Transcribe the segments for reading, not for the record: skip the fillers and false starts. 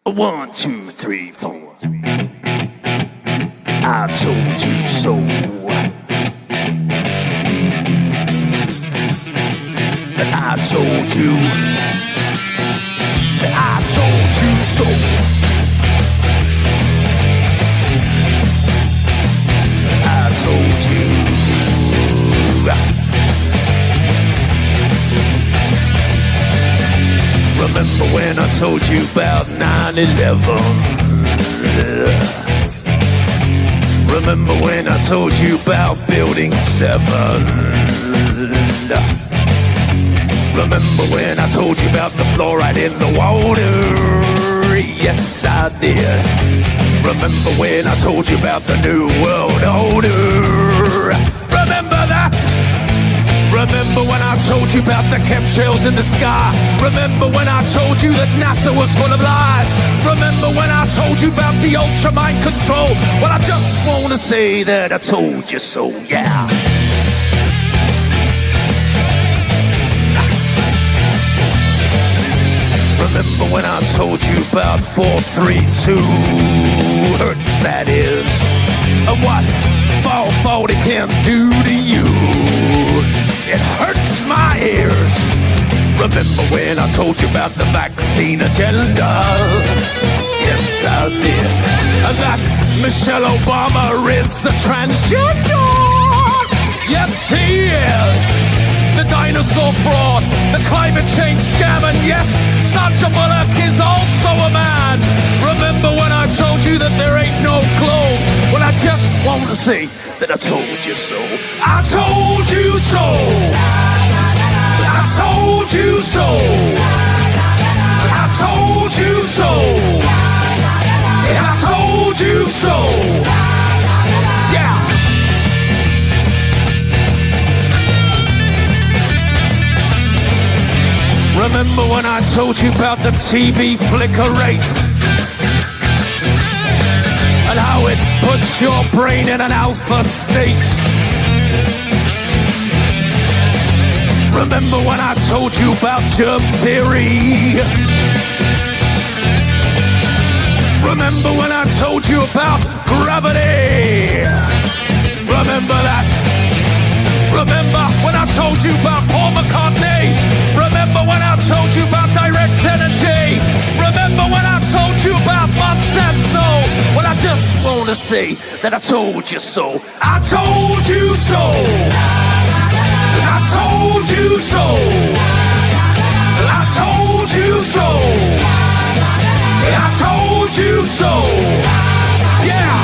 1, 2, 3, 4. I told you so. I told you. I told you so. I told you. Remember when I told you about 9/11? Remember when I told you about Building 7? Remember when I told you about the fluoride in the water? Yes, I did. Remember when I told you about the New World Order? Remember that? Remember when I told you about the chemtrails in the sky? Remember when I told you that NASA was full of lies? Remember when I told you about the ultra mind control? Well, I just want to say that I told you so, yeah. Remember when I told you about 432 hertz, that is, and what 440 can do to you? It hurts my ears. Remember when I told you about the vaccine agenda? Yes, I did. And that Michelle Obama is a transgender. Yes, he is. The dinosaur fraud, the climate change scam, and yes, Sandra Bullock is also a man. Remember when I told you that there ain't no globe? Well, I just want to say that I told you so. I told you so. I told you so. I told you so. I told you so. Yeah. Remember when I told you about the TV flicker rate? And how it puts your brain in an alpha state? Remember when I told you about germ theory? Remember when I told you about gravity? Remember that? Remember when I told you about Paul McCartney? Remember when I told you about direct energy? Remember when I told you about Monsanto? Well, I just want to say that I told you so. I told you so. I told you so. I told you so. I told you so. Yeah.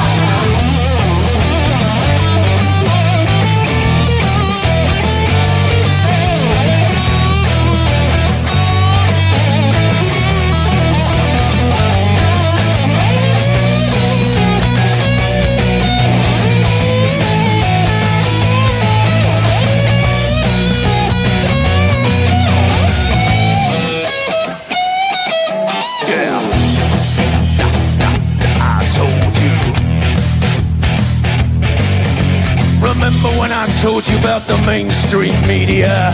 Remember when I told you about the mainstream media?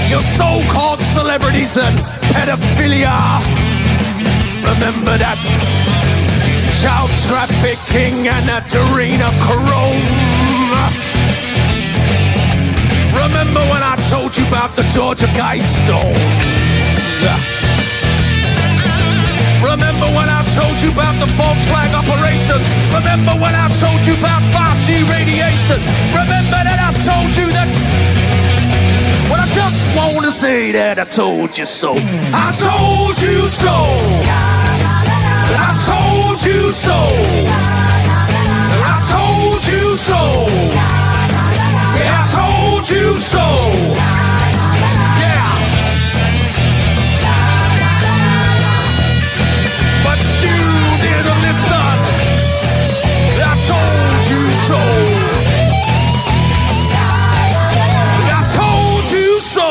Your so-called celebrities and pedophilia. Remember that child trafficking and that adrenochrome. Remember when I told you about the Georgia Guidestone? Remember when I told you about the false flag operation? Remember when I told you about 5G radiation? Remember that I told you that? Well, I just want to say that I told you so. I told you so. I told you so. I told you so. I told you so. Yeah. But you didn't listen. I told you so. I told you so.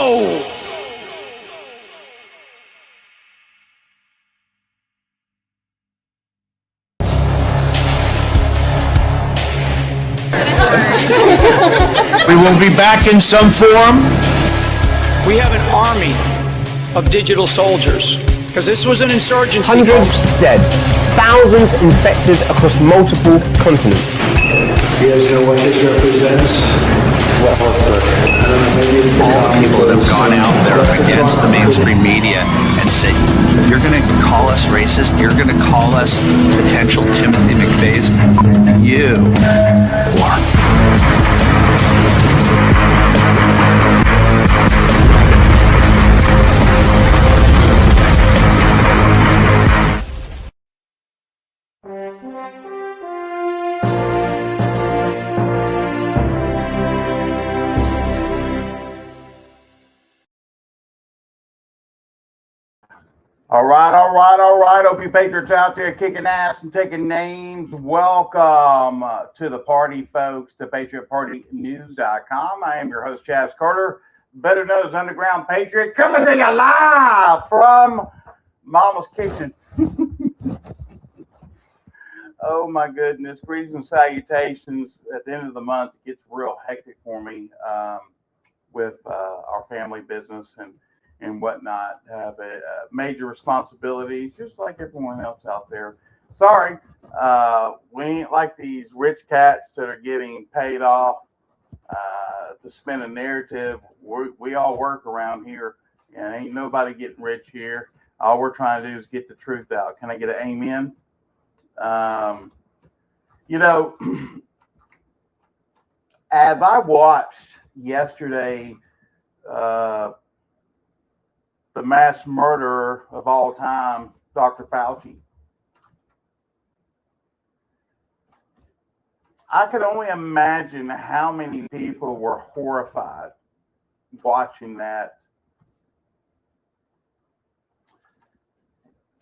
We will be back in some form. We have an army of digital soldiers. Because this was an insurgency. Hundreds dead, thousands infected across multiple continents. You guys know what this represents? Well, All the people that have gone out there against the mainstream media and said, you're going to call us racist, you're going to call us potential Timothy McVeighs, you are. All right. Hope you Patriots out there kicking ass and taking names. Welcome to the party, folks, to PatriotPartyNews.com. I am your host, Chaz Carter, better known as Underground Patriot, coming to you live from Mama's Kitchen. Oh, my goodness. Greetings and salutations. At the end of the month, it gets real hectic for me with our family business and whatnot. Have a major responsibility, just like everyone else out there. Sorry, we ain't like these rich cats that are getting paid off to spin a narrative. We all work around here, and ain't nobody getting rich here. All we're trying to do is get the truth out. Can I get an amen? As I watched yesterday, the mass murderer of all time, Dr. Fauci, I could only imagine how many people were horrified watching that.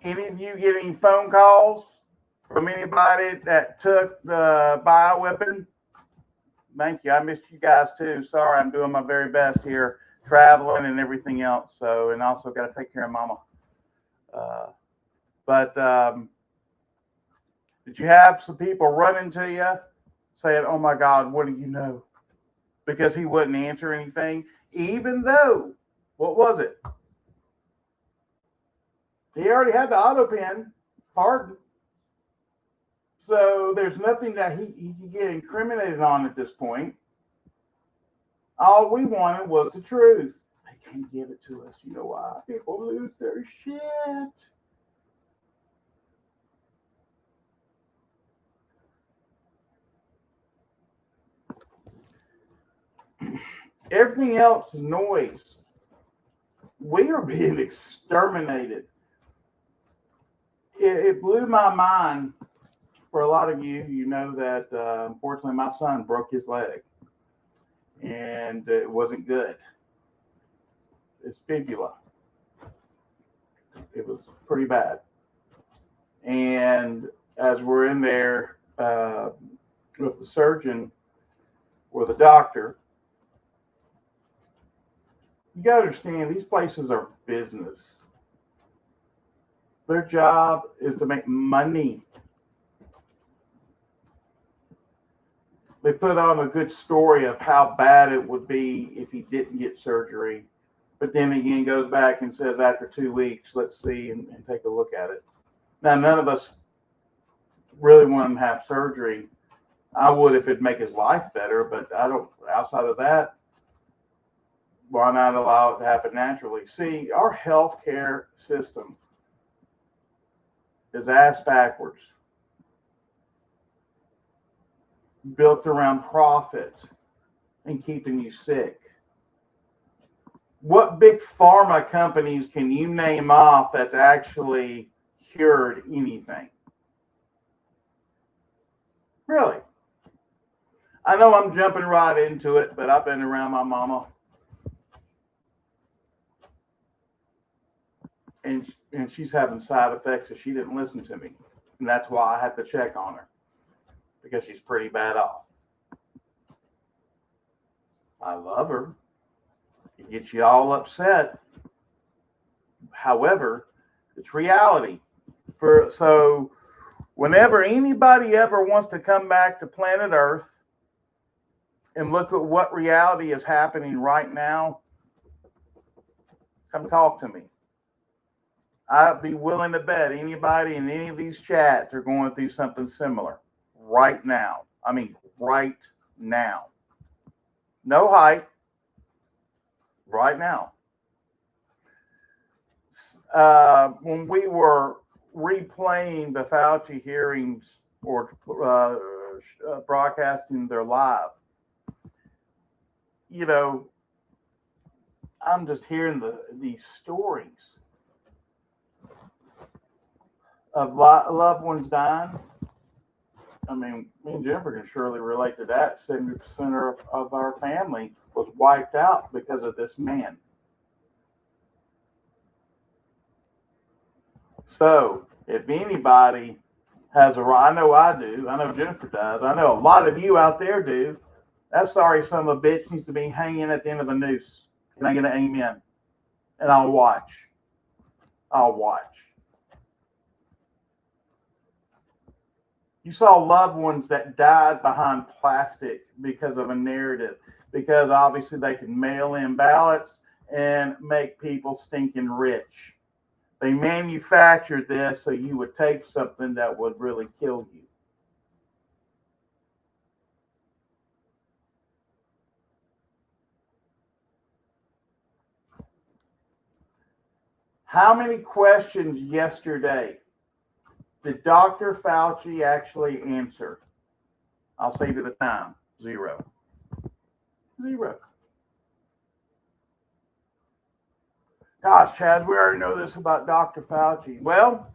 Any of you get any phone calls from anybody that took the bioweapon? Thank you. I missed you guys too. Sorry, I'm doing my very best here, traveling and everything else. So, and also got to take care of Mama. But did you have some people running to you saying, "Oh my God, what do you know?" Because he wouldn't answer anything, even though, what was it? He already had the auto pen pardon. So there's nothing that he can get incriminated on at this point. All we wanted was the truth. They can't give it to us. You know why? People lose their shit. Everything else is noise. We are being exterminated. It blew my mind. For a lot of you, you know that unfortunately my son broke his leg, and it wasn't good. It's fibula. It was pretty bad. And as we're in there with the surgeon or the doctor, you got to understand these places are business. Their job is to make money. They put on a good story of how bad it would be if he didn't get surgery. But then again, goes back and says after 2 weeks, let's see and take a look at it. Now, none of us really want him to have surgery. I would if it'd make his life better, but I don't. Outside of that, why not allow it to happen naturally? See, our healthcare system is ass backwards. Built around profit and keeping you sick. What big pharma companies can you name off that's actually cured anything? Really? I know I'm jumping right into it, but I've been around my mama. And she's having side effects that she didn't listen to me. And that's why I have to check on her. Because she's pretty bad off. I love her. It gets you all upset. However, it's reality. So whenever anybody ever wants to come back to planet Earth and look at what reality is happening right now, come talk to me. I'd be willing to bet anybody in any of these chats are going through something similar right now. I mean, right now. No hype. Right now. When we were replaying the Fauci hearings or broadcasting their live, you know, I'm just hearing these stories of loved ones dying. I mean, me and Jennifer can surely relate to that. 70% of our family was wiped out because of this man. So, if anybody has a right, I know I do. I know Jennifer does. I know a lot of you out there do. That sorry son of a bitch needs to be hanging at the end of a noose. Can I get an amen? And I'll watch. I'll watch. You saw loved ones that died behind plastic because of a narrative, because obviously they can mail in ballots and make people stinking rich. They manufactured this so you would take something that would really kill you. How many questions yesterday did Dr. Fauci actually answer? I'll say to the time, 0. 0. Gosh, Chaz, we already know this about Dr. Fauci. Well,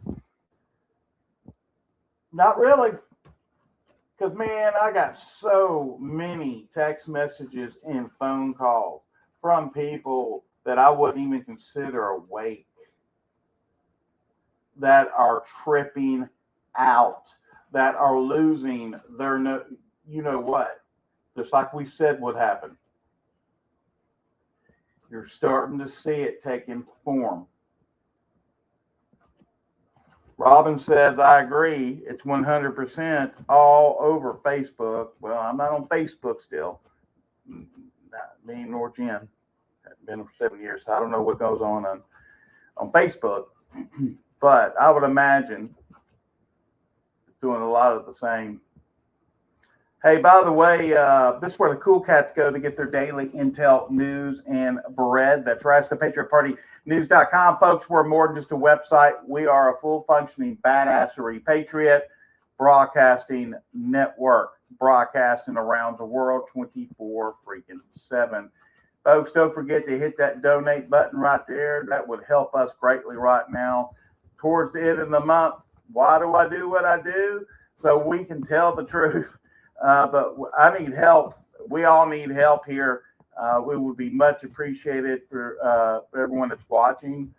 not really. Because, man, I got so many text messages and phone calls from people that I wouldn't even consider awake, that are tripping out, that are losing their, you know what, just like we said would happen. You're starting to see it taking form. Robin says, I agree. It's 100% all over Facebook. Well, I'm not on Facebook still. Not me nor Jen. I've been for 7 years, so I don't know what goes on Facebook. But I would imagine it's doing a lot of the same. Hey, by the way, this is where the cool cats go to get their daily intel news and bread. That's right, it's the PatriotPartyNews.com. Folks, we're more than just a website. We are a full functioning badassery Patriot broadcasting network, broadcasting around the world 24/7. Folks, don't forget to hit that donate button right there. That would help us greatly right now. Towards the end of the month, why do I do what I do? So we can tell the truth. But I need help. We all need help here. We would be much appreciated for everyone that's watching.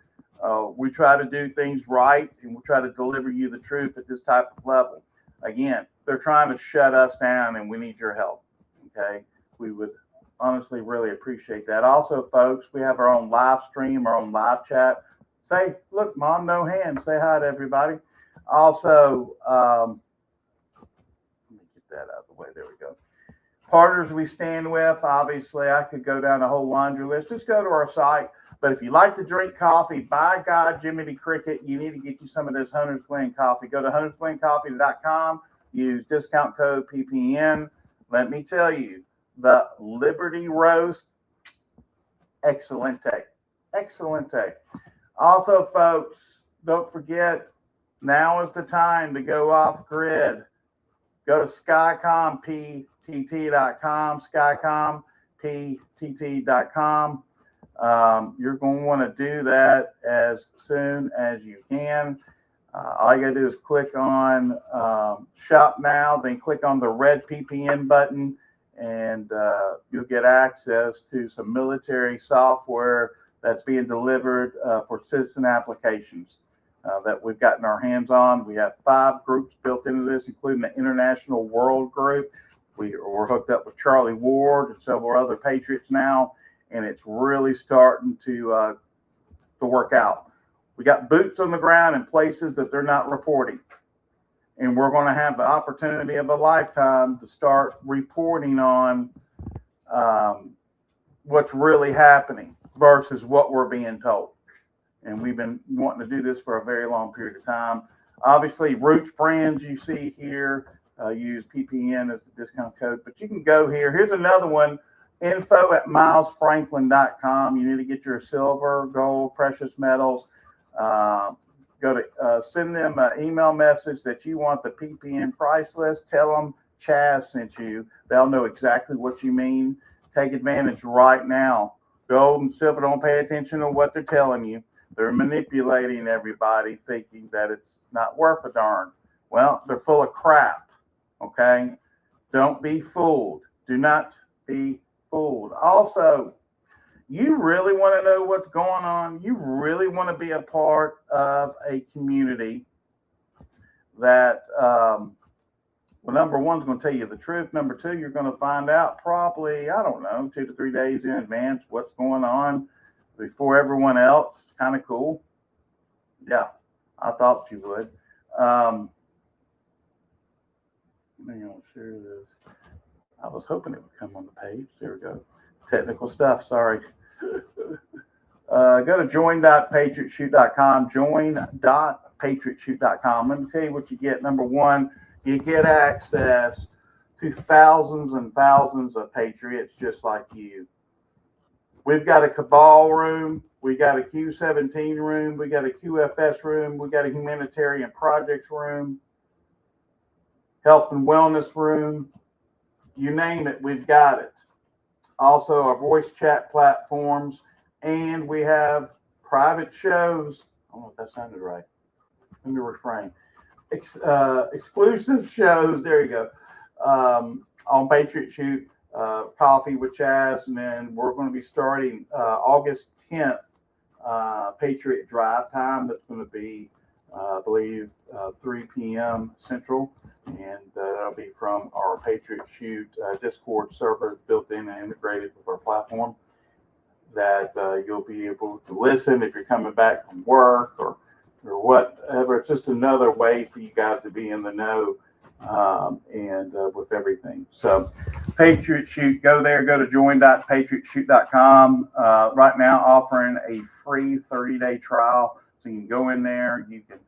We try to do things right, and we try to deliver you the truth at this type of level. Again, they're trying to shut us down, and we need your help. Okay? We would honestly really appreciate that. Also, folks, we have our own live stream, our own live chat. Say, look, Mom, no hands. Say hi to everybody. Also, that out of the way. There we go. Partners we stand with. Obviously, I could go down a whole laundry list. Just go to our site. But if you like to drink coffee, by God, Jimmy the Cricket, you need to get you some of this Hunter's Glen coffee. Go to huntersglencoffee.com. Use discount code PPN. Let me tell you, the Liberty Roast, excelente. Excelente. Also, folks, don't forget, now is the time to go off grid. Go to skycomptt.com, skycomptt.com. You're going to want to do that as soon as you can. All you got to do is click on Shop Now, then click on the red PPN button, and you'll get access to some military software that's being delivered for citizen applications. That we've gotten our hands on. We have 5 groups built into this, including the International World Group. We're hooked up with Charlie Ward and several other Patriots now, and it's really starting to work out. We got boots on the ground in places that they're not reporting, and we're going to have the opportunity of a lifetime to start reporting on what's really happening versus what we're being told. and we've been wanting to do this for a very long period of time. Obviously, Roots Brands you see here, use PPN as the discount code, but you can go here. Here's another one, info@milesfranklin.com. You need to get your silver, gold, precious metals. Go to send them an email message that you want the PPN price list. Tell them Chaz sent you. They'll know exactly what you mean. Take advantage right now. Gold and silver, don't pay attention to what they're telling you. They're manipulating everybody, thinking that it's not worth a darn. Well, they're full of crap. Okay? Don't be fooled. Do not be fooled. Also, you really want to know what's going on? You really want to be a part of a community that, well, number one is going to tell you the truth. Number two, you're going to find out probably, I don't know, 2 to 3 days in advance what's going on before everyone else. Kind of cool. Yeah, I thought you would. Let me share this. I was hoping it would come on the page. There we go. Technical stuff. Sorry. Go to join.patriotshoot.com. Join.patriotshoot.com. Let me tell you what you get. Number one, you get access to thousands and thousands of patriots just like you. We've got a cabal room. We got a Q17 room. We got a QFS room. We got a humanitarian projects room, health and wellness room. You name it, we've got it. Also, our voice chat platforms, and we have private shows. I don't know if that sounded right. Let me refrain. Exclusive shows. There you go. On Patriot Shoot, Coffee with Chaz, and then we're going to be starting August 10th. Patriot Drive Time. That's going to be, I believe, 3 p.m. Central, and that'll be from our Patriot Shoot Discord server built in and integrated with our platform. That you'll be able to listen if you're coming back from work or whatever. It's just another way for you guys to be in the know and with everything. So Patriot Shoot, go there, go to join.patriotshoot.com. Right now offering a free 30-day trial. So you can go in there, you can,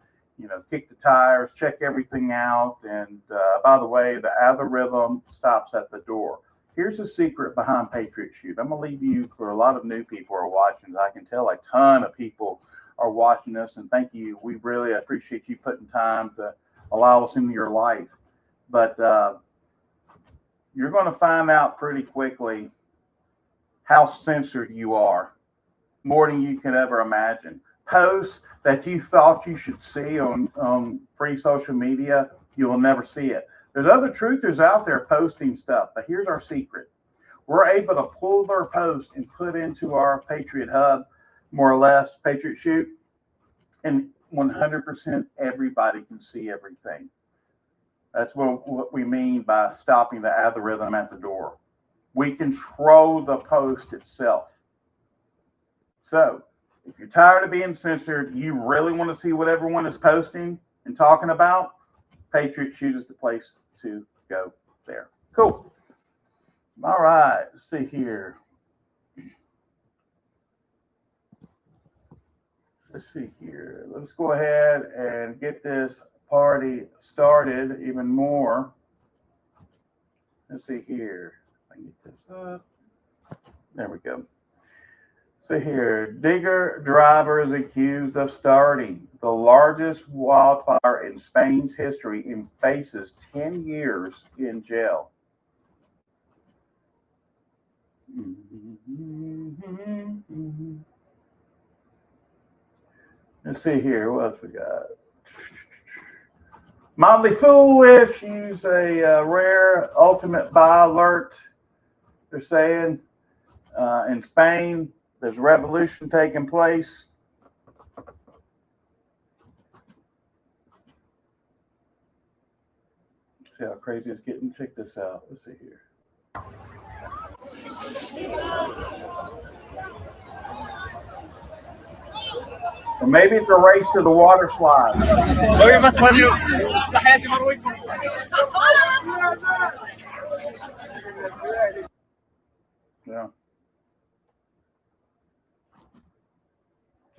kick the tires, check everything out. And by the way, the algorithm stops at the door. Here's a secret behind Patriot Shoot. I'm going to leave you for a lot of new people who are watching. I can tell a ton of people are watching us, and thank you. We really appreciate you putting time to allow us into your life. But you're going to find out pretty quickly how censored you are, more than you could ever imagine. Posts that you thought you should see on free social media, you will never see it. There's other truthers out there posting stuff, but here's our secret. We're able to pull their post and put into our Patriot Hub, more or less, Patriot Shoot, and 100% everybody can see everything. That's what we mean by stopping the algorithm at the door. We control the post itself. So if you're tired of being censored, you really want to see what everyone is posting and talking about, Patriot Shoot is the place to go there. Cool. All right, let's see here. Let's go ahead and get this party started even more. Let's see here. I can get this up. There we go. See here. Digger driver is accused of starting the largest wildfire in Spain's history and faces 10 years in jail. Let's see here. What else we got? Motley Fool issues a rare ultimate buy alert. They're saying in Spain there's a revolution taking place. See how crazy it's getting. Check this out. Let's see here. Or maybe it's a race to the water slide. Yeah.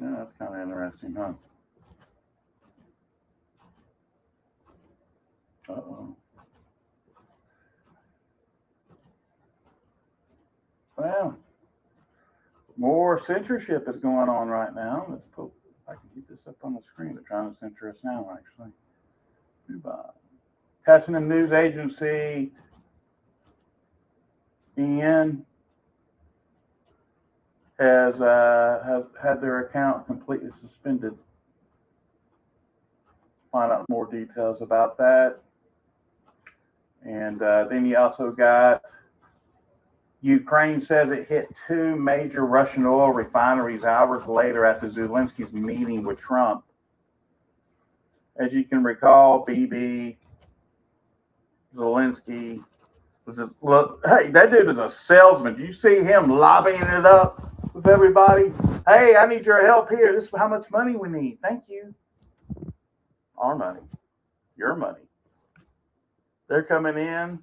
Yeah, that's kind of interesting, huh? Uh-oh. Well, more censorship is going on right now. Let's put, if I can get this up on the screen. They're trying to censor us now, actually. Testing news agency, EN, has had their account completely suspended. Find out more details about that. And then you also got Ukraine says it hit 2 major Russian oil refineries hours later after Zelensky's meeting with Trump. As you can recall, BB, Zelensky, hey, that dude is a salesman. Do you see him lobbying it up with everybody? Hey, I need your help here. This is how much money we need. Thank you. Our money. Your money. They're coming in.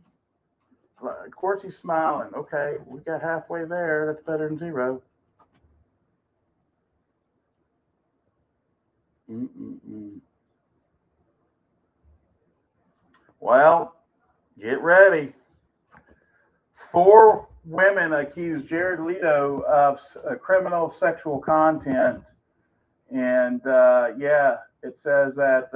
Of course, he's smiling. Okay, we got halfway there. That's better than 0. Well, get ready. 4 women accused Jared Leto of criminal sexual content. And yeah, it says that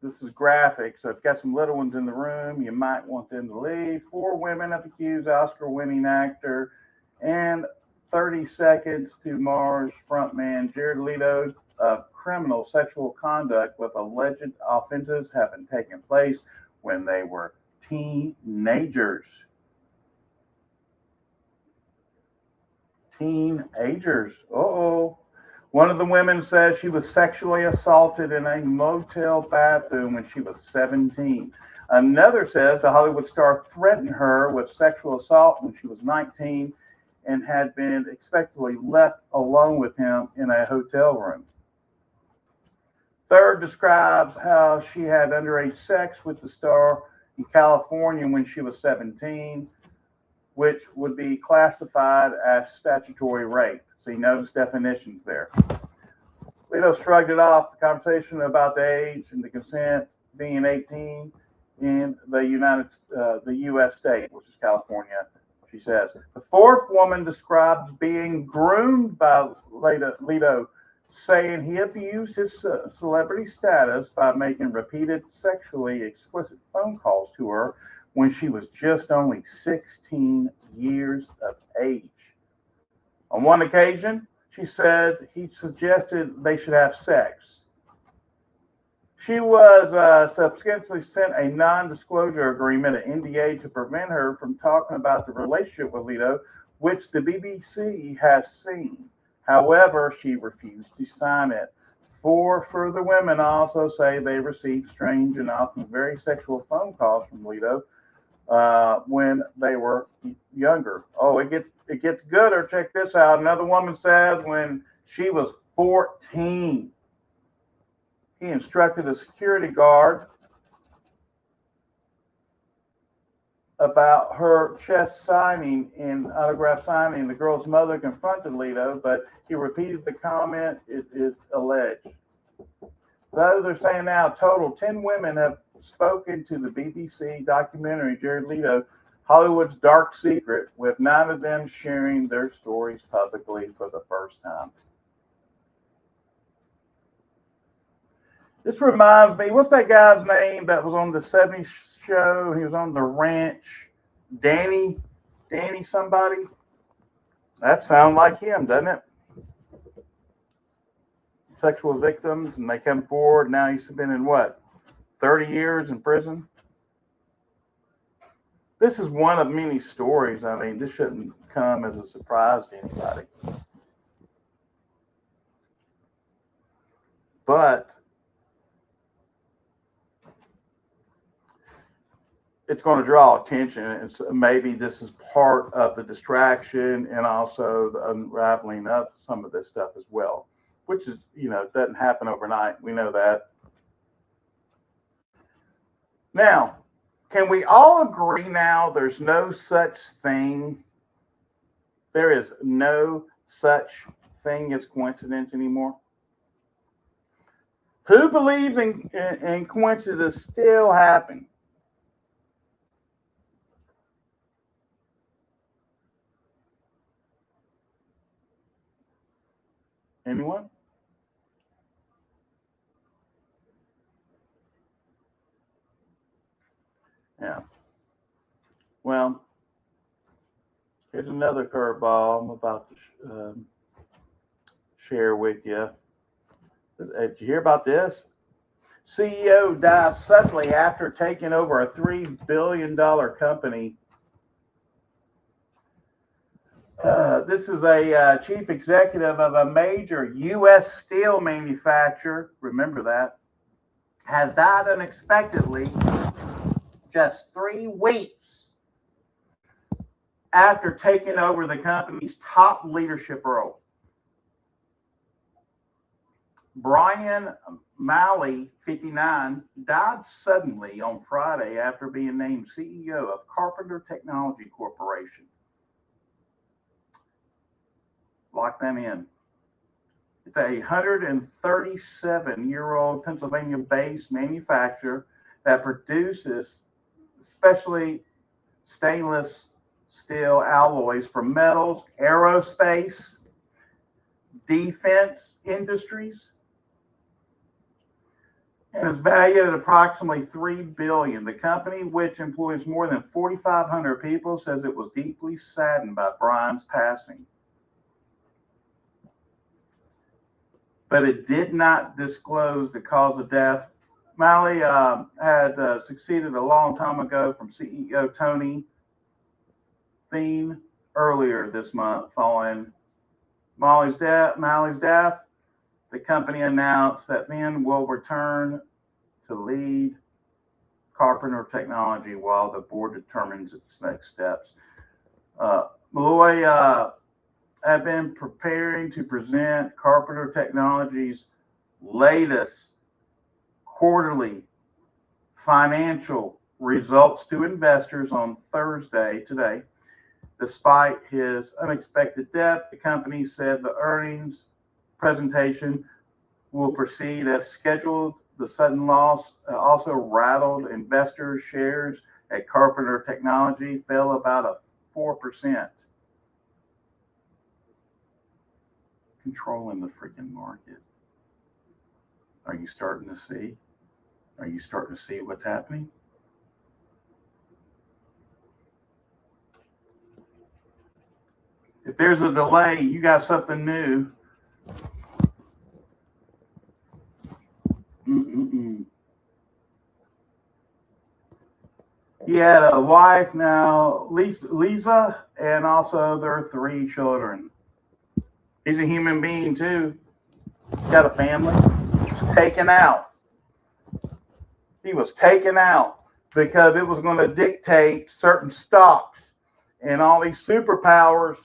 this is graphic. So if you've got some little ones in the room, you might want them to leave. 4 women have accused Oscar-winning actor and 30 Seconds to Mars frontman Jared Leto of criminal sexual conduct with alleged offenses having taken place when they were teenagers. Teenagers. Uh-oh. One of the women says she was sexually assaulted in a motel bathroom when she was 17. Another says the Hollywood star threatened her with sexual assault when she was 19 and had been expectedly left alone with him in a hotel room. Third describes how she had underage sex with the star in California when she was 17, which would be classified as statutory rape. So you notice definitions there. Leto shrugged it off, the conversation about the age and the consent being 18 in the U.S. state, which is California, she says. The 4th woman describes being groomed by Leto, saying he abused his celebrity status by making repeated sexually explicit phone calls to her when she was just only 16 years of age. On one occasion, she said he suggested they should have sex. She was subsequently sent a non-disclosure agreement, an NDA, to prevent her from talking about the relationship with Leto, which the BBC has seen. However, she refused to sign it. 4 further women also say they received strange and often very sexual phone calls from Leto when they were younger. Oh, it gets gooder. Check this out. Another woman says when she was 14, he instructed a security guard about her chest signing in autograph signing. The girl's mother confronted Leto, but he repeated the comment. It is alleged. Though they're saying now, total 10 women have spoken to the BBC documentary Jared Leto, Hollywood's Dark Secret, with 9 of them sharing their stories publicly for the first time. This reminds me, what's that guy's name that was on the 70s show? He was on the ranch. Danny somebody? That sounds like him, doesn't it? Sexual victims, and they come forward. Now he's been in what? 30 years in prison? This is one of many stories. I mean, this shouldn't come as a surprise to anybody. But it's going to draw attention. And so maybe this is part of the distraction and also the unraveling of some of this stuff as well, which is, doesn't happen overnight. We know that. Now, can we all agree now there's no such thing? There is no such thing as coincidence anymore? Who believes in coincidences still happen? Anyone? Yeah. Well, here's another curveball I'm about to share with you. Did you hear about this? CEO dies suddenly after taking over a $3 billion company. This is a chief executive of a major U.S. steel manufacturer. Remember that. Has died unexpectedly just 3 weeks after taking over the company's top leadership role. Brian Malley, 59, died suddenly on Friday after being named CEO of Carpenter Technology Corporation. Lock that in. It's a 137-year-old Pennsylvania-based manufacturer that produces especially stainless steel alloys for metals, aerospace, defense industries, and is valued at approximately $3 billion. The company, which employs more than 4,500 people, says it was deeply saddened by Brian's passing. But it did not disclose the cause of death. Malley had succeeded a long time ago from CEO Tony Thien earlier this month. Following Malley's death, the company announced that Thien will return to lead Carpenter Technology while the board determines its next steps. Malloy have been preparing to present Carpenter Technology's latest quarterly financial results to investors on Thursday today. Despite his unexpected death, the company said the earnings presentation will proceed as scheduled. The sudden loss also rattled investors. Shares at Carpenter Technology fell about 4%. Controlling the freaking market. Are you starting to see? Are you starting to see what's happening? If there's a delay, you got something new. He had a wife now, Lisa, and also their 3 children. He's a human being too. He's got a family. He was taken out. He was taken out because it was going to dictate certain stocks, and all these superpowers.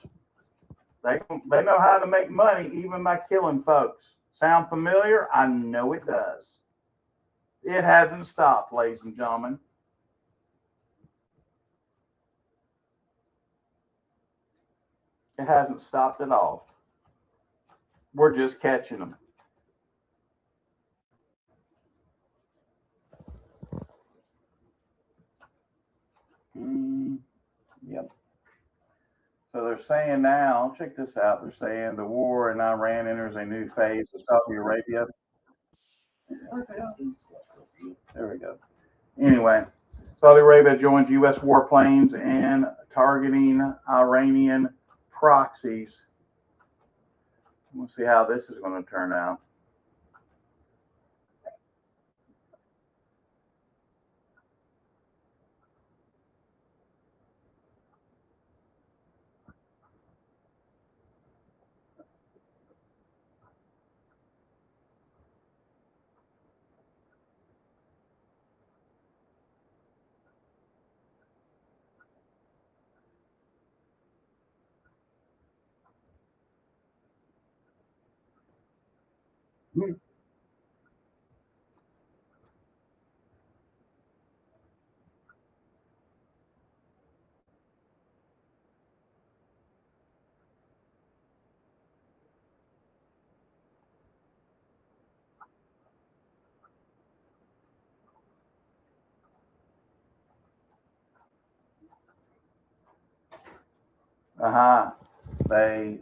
They know how to make money even by killing folks. Sound familiar? I know it does. It hasn't stopped, ladies and gentlemen. It hasn't stopped at all. We're just catching them. Yep. So they're saying now, check this out. They're saying the war in Iran enters a new phase with Saudi Arabia. There we go. Anyway, Saudi Arabia joins U.S. warplanes in targeting Iranian proxies. We'll see how this is going to turn out. They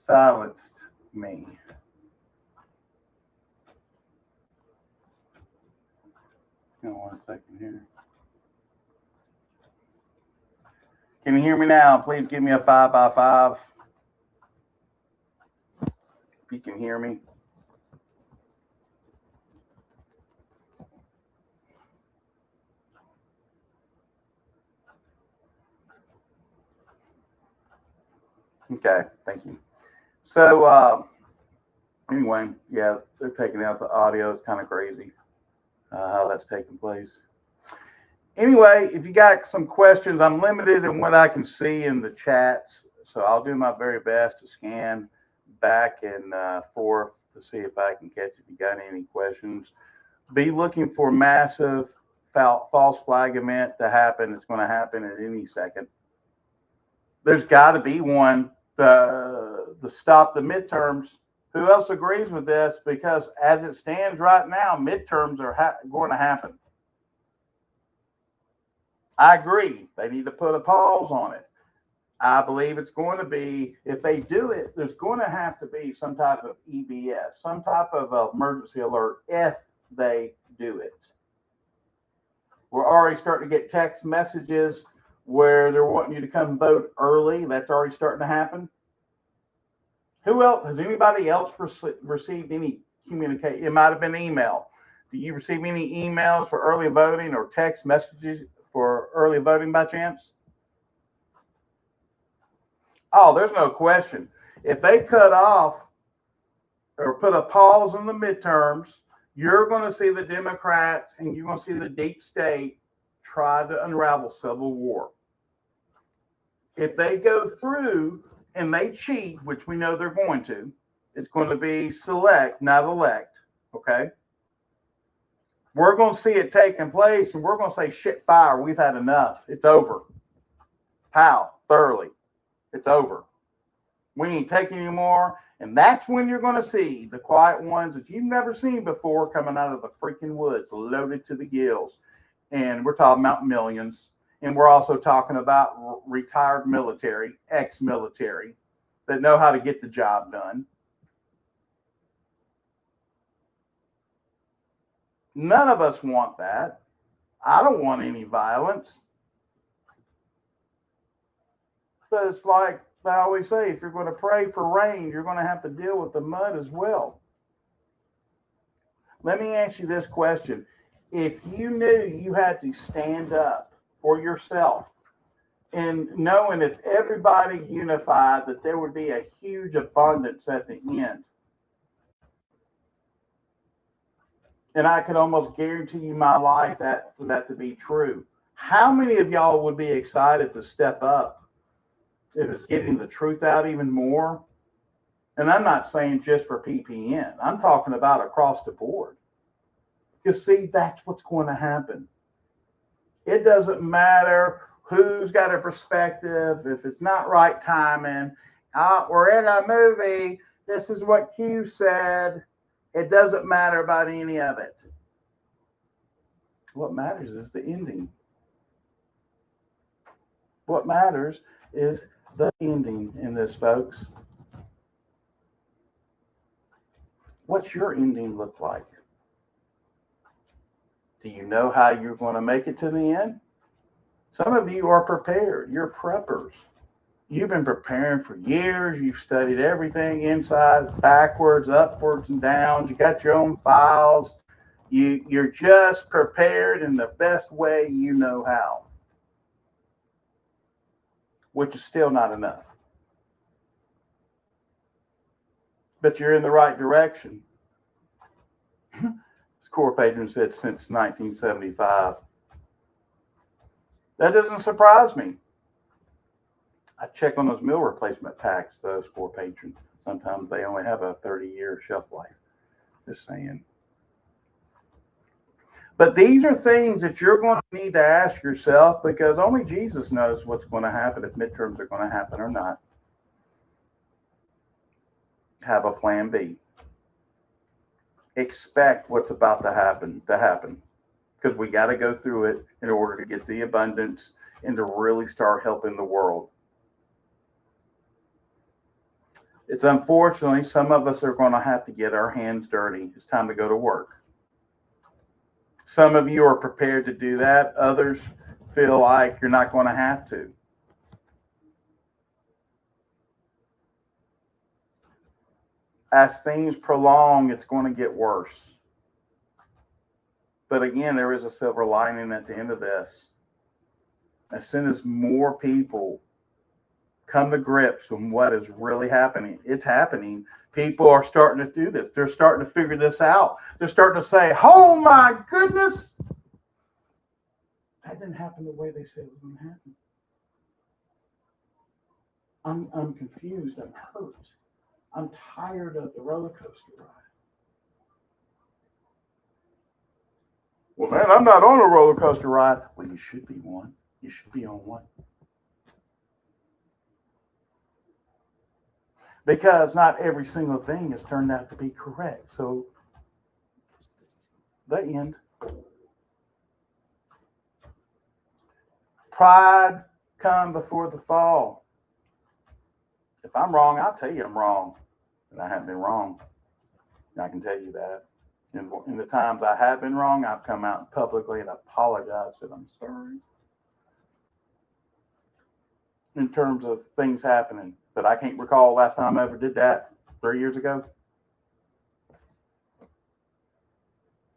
silenced me. Hang on 1 second here. Can you hear me now? Please give me a 5 by 5. If you can hear me. Okay, thank you. So anyway, yeah, they're taking out the audio. It's kind of crazy how that's taking place. Anyway, if you got some questions, I'm limited in what I can see in the chats, so I'll do my very best to scan back and forth to see if I can catch if you got any questions. Be looking for massive false flag event to happen. It's going to happen at any second. There's got to be one to stop the midterms. Who else agrees with this? Because as it stands right now, midterms are going to happen. I agree. They need to put a pause on it. I believe it's going to be, if they do it, there's going to have to be some type of EBS, some type of emergency alert if they do it. We're already starting to get text messages where they're wanting you to come vote early. That's already starting to happen. Who else? Has anybody else received any communication? It might have been email. Do you receive any emails for early voting or text messages for early voting by chance? Oh, there's no question. If they cut off or put a pause on the midterms, you're going to see the Democrats and you're going to see the deep state try to unravel civil war. If they go through and they cheat, which we know they're going to, it's going to be select, not elect. Okay. We're going to see it taking place and we're going to say, shit, fire. We've had enough. It's over. How? Thoroughly. It's over. We ain't taking any more. And that's when you're going to see the quiet ones that you've never seen before coming out of the freaking woods, loaded to the gills. And we're talking about millions. And we're also talking about retired military, ex-military, that know how to get the job done. None of us want that. I don't want any violence. But it's like I always say, if you're going to pray for rain, you're going to have to deal with the mud as well. Let me ask you this question. If you knew you had to stand up for yourself and knowing if everybody unified that there would be a huge abundance at the end, and I could almost guarantee you my life for that to be true, how many of y'all would be excited to step up if it's getting the truth out even more? And I'm not saying just for PPN. I'm talking about across the board. Because see, that's what's going to happen. It doesn't matter who's got a perspective. If it's not right timing, we're in a movie. This is what Q said. It doesn't matter about any of it. What matters is the ending. What matters is the ending in this, folks. What's your ending look like? Do you know how you're going to make it to the end? Some of you are prepared. You're preppers. You've been preparing for years. You've studied everything inside, backwards, upwards, and downs. You got your own files. You're just prepared in the best way you know how, which is still not enough. But you're in the right direction. This core patron said since 1975. That doesn't surprise me. I check on those meal replacement packs, those core patrons. Sometimes they only have a 30-year shelf life. Just saying. But these are things that you're going to need to ask yourself, because only Jesus knows what's going to happen, if midterms are going to happen or not. Have a plan B. Expect what's about to happen, because we got to go through it in order to get the abundance and to really start helping the world. It's unfortunately, some of us are going to have to get our hands dirty. It's time to go to work. Some of you are prepared to do that. Others feel like you're not going to have to. As things prolong, it's going to get worse. But again, there is a silver lining at the end of this. As soon as more people come to grips with what is really happening, it's happening. People are starting to do this. They're starting to figure this out. They're starting to say, oh my goodness, that didn't happen the way they said it was going to happen. I'm confused. I'm hurt. I'm tired of the roller coaster ride. Well, man, I'm not on a roller coaster ride. Well, you should be one. You should be on one. Because not every single thing has turned out to be correct. So, the end. Pride come before the fall. If I'm wrong, I'll tell you I'm wrong. And I haven't been wrong. I can tell you that. In the times I have been wrong, I've come out publicly and apologized that I'm sorry. In terms of things happening. But I can't recall last time I ever did that 3 years ago.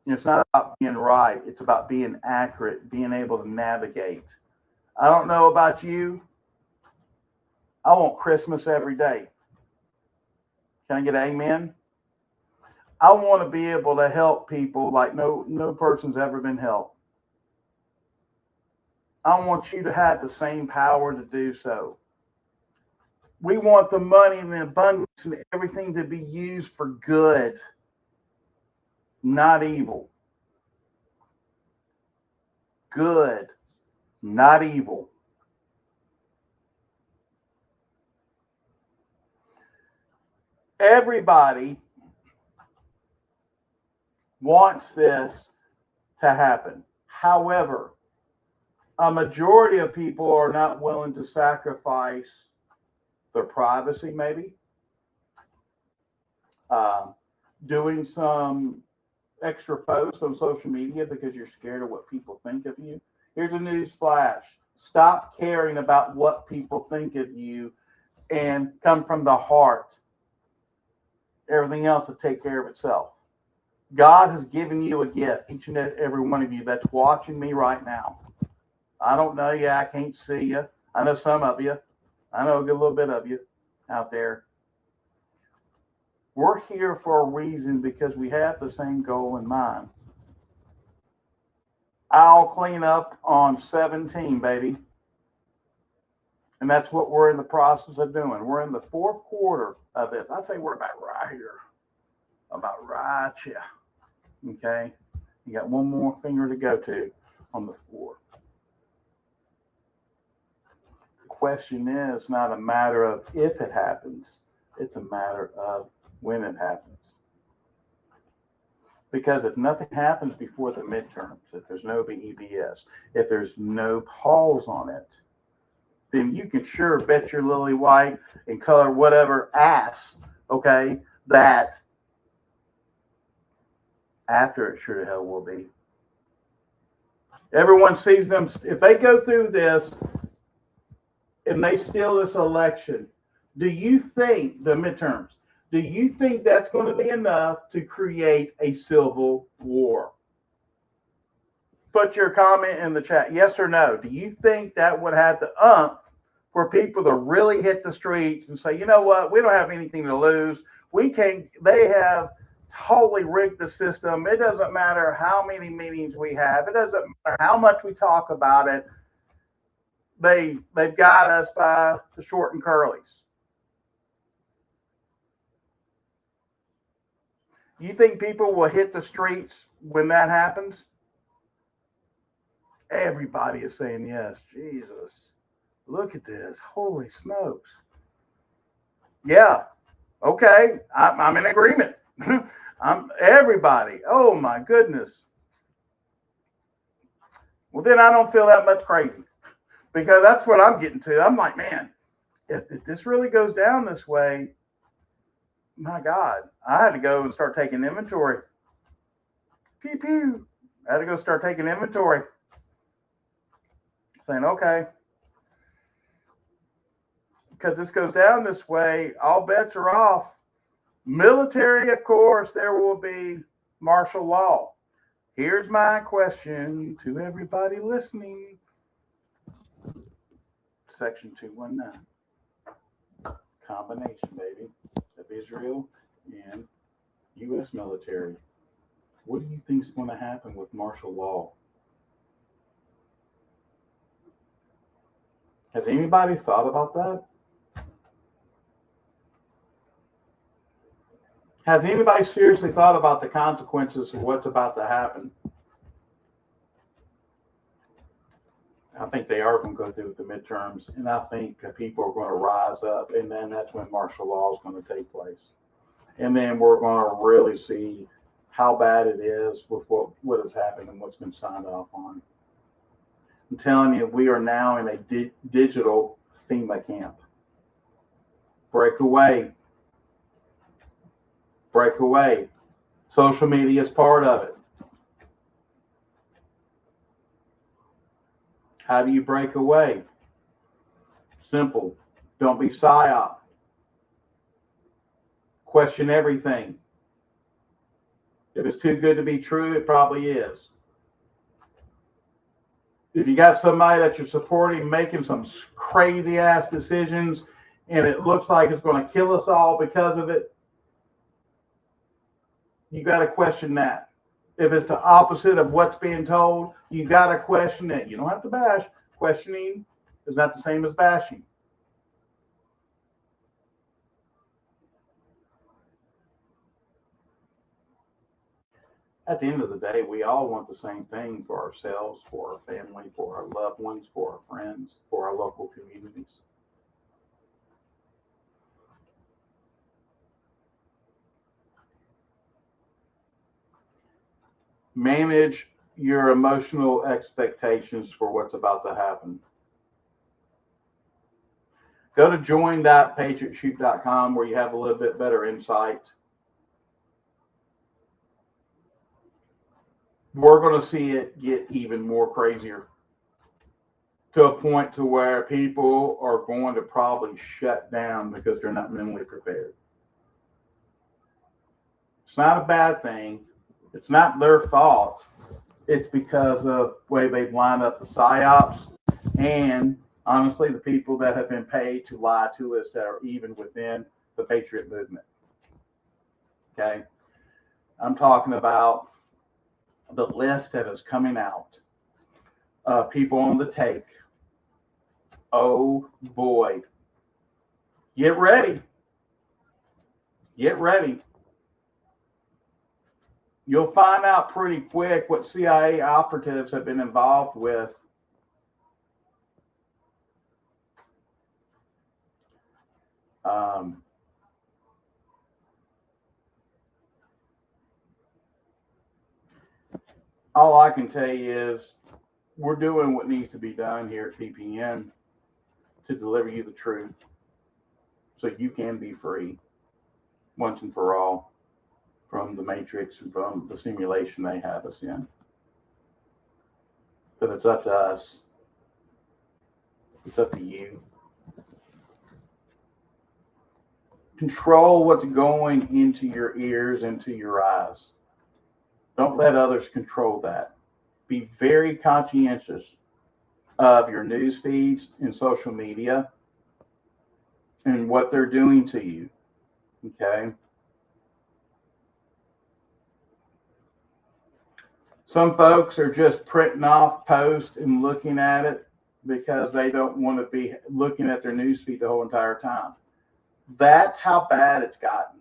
It's not about being right. It's about being accurate, being able to navigate. I don't know about you. I want Christmas every day. Can I get an amen? I want to be able to help people like no person's ever been helped. I want you to have the same power to do so. We want the money and the abundance and everything to be used for good, not evil. Good, not evil. Everybody wants this to happen. However, a majority of people are not willing to sacrifice their privacy, maybe. Doing some extra posts on social media because you're scared of what people think of you. Here's a news flash. Stop caring about what people think of you and come from the heart. Everything else will take care of itself. God has given you a gift, each and every one of you that's watching me right now. I don't know you. I can't see you. I know some of you. I know a good little bit of you out there. We're here for a reason because we have the same goal in mind. I'll clean up on 17, baby. And that's what we're in the process of doing. We're in the fourth quarter of this. I'd say we're about right here. About right here. Okay? You got one more finger to go to on the floor. The question is not a matter of if it happens. It's a matter of when it happens. Because if nothing happens before the midterms, if there's no BEBS, if there's no pause on it, then you can sure bet your lily white and color whatever ass, okay, that after it sure the hell will be. Everyone sees them. If they go through this and they steal this election, do you think the midterms, do you think that's going to be enough to create a civil war? Put your comment in the chat, yes or no. Do you think that would have the for people to really hit the streets and say, you know what, we don't have anything to lose. We can't, they have totally rigged the system. It doesn't matter how many meetings we have. It doesn't matter how much we talk about it. They've got us by the short and curlies. You think people will hit the streets when that happens? Everybody is saying yes. Jesus, look at this. Holy smokes. Yeah. Okay. I'm in agreement. Everybody. Oh my goodness. Well, then I don't feel that much crazy because that's what I'm getting to. I'm like, man, if this really goes down this way, my God, I had to go and start taking inventory. Pew pew. I had to go start taking inventory. Saying, okay, because this goes down this way, all bets are off. Military, of course, there will be martial law. Here's my question to everybody listening. Section 219. Combination, baby, of Israel and U.S. military. What do you think is going to happen with martial law? Has anybody thought about that? Has anybody seriously thought about the consequences of what's about to happen? I think they are going to go through with the midterms, and I think people are going to rise up, and then that's when martial law is going to take place. And then we're going to really see how bad it is with what has happened and what's been signed off on. I'm telling you, we are now in a digital FEMA camp. Break away. Break away. Social media is part of it. How do you break away? Simple. Don't be psyop. Question everything. If it's too good to be true, it probably is. If you got somebody that you're supporting making some crazy ass decisions and it looks like it's going to kill us all because of it, you got to question that. If it's the opposite of what's being told, you got to question it. You don't have to bash. Questioning is not the same as bashing. At the end of the day, we all want the same thing for ourselves, for our family, for our loved ones, for our friends, for our local communities. Manage your emotional expectations for what's about to happen. Go to join.patriotshoot.com where you have a little bit better insight. We're going to see it get even more crazier to a point to where people are going to probably shut down because they're not mentally prepared. It's not a bad thing. It's not their fault. It's because of the way they've lined up the psyops and, honestly, the people that have been paid to lie to us that are even within the Patriot movement. Okay? I'm talking about the list that is coming out. People on the take. Oh, boy. Get ready. Get ready. You'll find out pretty quick what CIA operatives have been involved with. All I can tell you is we're doing what needs to be done here at PPN to deliver you the truth so you can be free once and for all from the matrix and from the simulation they have us in. But it's up to us. It's up to you. Control what's going into your ears, into your eyes. Don't let others control that. Be very conscientious of your news feeds and social media and what they're doing to you. Okay? Some folks are just printing off posts and looking at it because they don't want to be looking at their news feed the whole entire time. That's how bad it's gotten.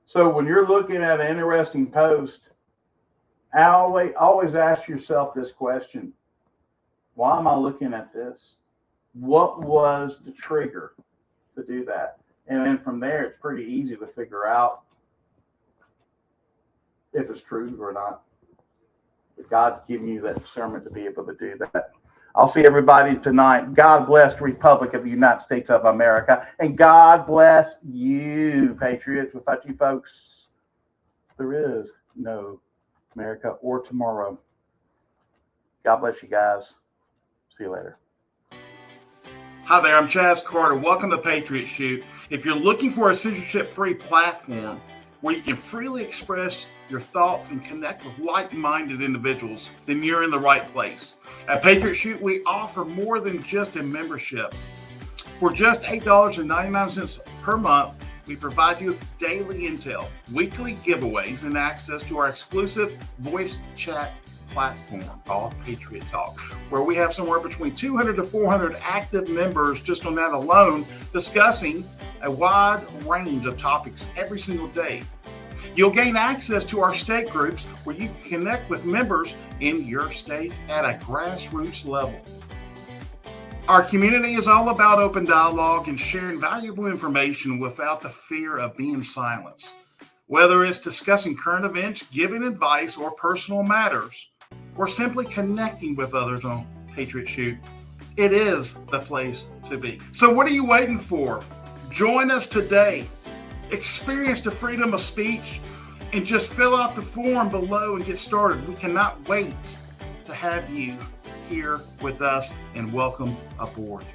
So when you're looking at an interesting post, always ask yourself this question. Why am I looking at this? What was the trigger to do that? And then from there, it's pretty easy to figure out if it's true or not. But God's giving you that discernment to be able to do that. I'll see everybody tonight. God bless the Republic of the United States of America. And God bless you, Patriots. Without you folks, there is no America or tomorrow. God bless you guys. See you later. Hi there, I'm Chaz Carter. Welcome to Patriot Shoot. If you're looking for a censorship-free platform where you can freely express your thoughts and connect with like-minded individuals, then you're in the right place. At Patriot Shoot, we offer more than just a membership. For just $8.99 per month, we provide you with daily intel, weekly giveaways, and access to our exclusive voice chat platform called Patriot Talk, where we have somewhere between 200 to 400 active members just on that alone, discussing a wide range of topics every single day. You'll gain access to our state groups where you can connect with members in your states at a grassroots level. Our community is all about open dialogue and sharing valuable information without the fear of being silenced. Whether it's discussing current events, giving advice, or personal matters, or simply connecting with others on Patriot Shoot, it is the place to be. So what are you waiting for? Join us today. Experience the freedom of speech and just fill out the form below and get started. We cannot wait to have you here with us, and welcome aboard.